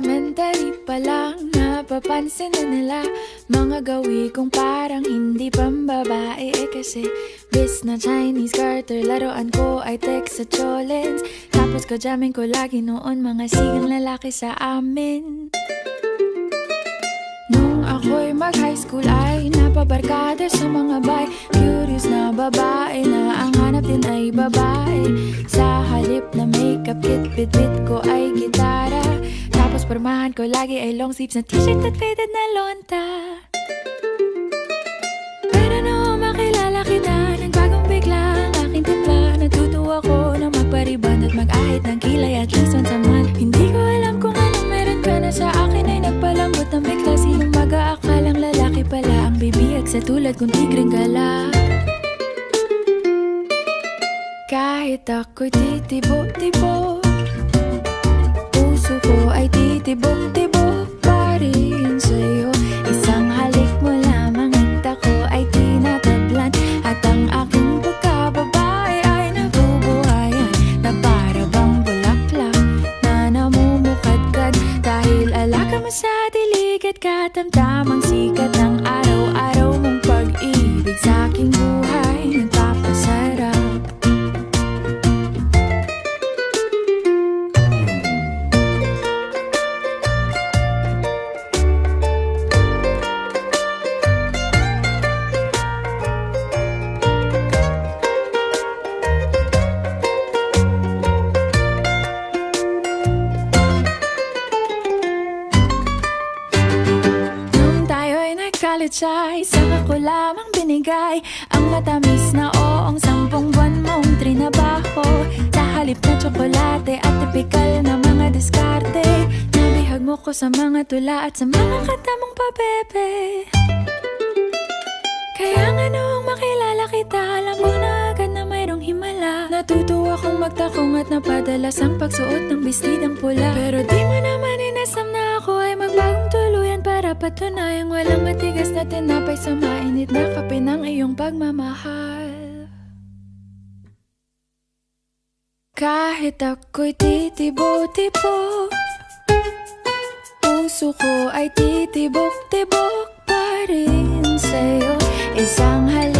Elementary pa lang, napapansin na nila mga gawi kong parang hindi pambabae. Kasi bis na Chinese Carter, laruan ko ay text sa Cholens. Tapos kajamin ko lagi noon mga sigang lalaki sa amin. Nung ako'y mag-high school ay napabarkada sa mga bay. Curious na babae na ang hanap din ay babae. Sa halip na makeup kit, bit-bit ko ay gitara. Tapos pormahan ko lagi ay long sleeves na t-shirt at faded na lonta. Pero noong makilala kita, nagbagong bigla ang aking timpla. Natutuwa ko na magpariban at mag-ahit ng kilay at least once a month. Hindi ko alam kung anong meron ka na sa akin ay nagpalambot ng bigla. Sinong mag-aakalang lalaki pala ang bibiyag sa tulad kong tigreng gala. Kahit ako'y titibok-tibok, puso ko ay titibok-tibok pa rin sa'yo. Isang halik mo lamang at ako ay tinatablan. At ang aking pagkababae ay nabubuhayan na para bang bulaklak na namumukadkad. Dahil alaka mo sa dilig at katamtamang sikat ng araw-araw mong pag-ibig sa aking buhay nagpapasarap. College ay saka ko lamang binigay ang matamis na oong 10 buwan mong trinabaho. Sa halip na tsokolate at tipikal na mga diskarte, nabihag mo ko sa mga tula at sa mga katamong pabebe. Kaya nga noong makilala kita, alam ko na agad na mayroong himala. Natutuwa kong magtakong at napadalas ang pagsuot ng bestidang pula. Pero di mo naman inasam na ako ay magbagong tuluyan para patunayang walang matigas na tinapay sa mainit na kape ng iyong pagmamahal. Kahit ako'y titibo-tibo, puso ko ay titibok-tibok pa rin sa'yo. Isang halik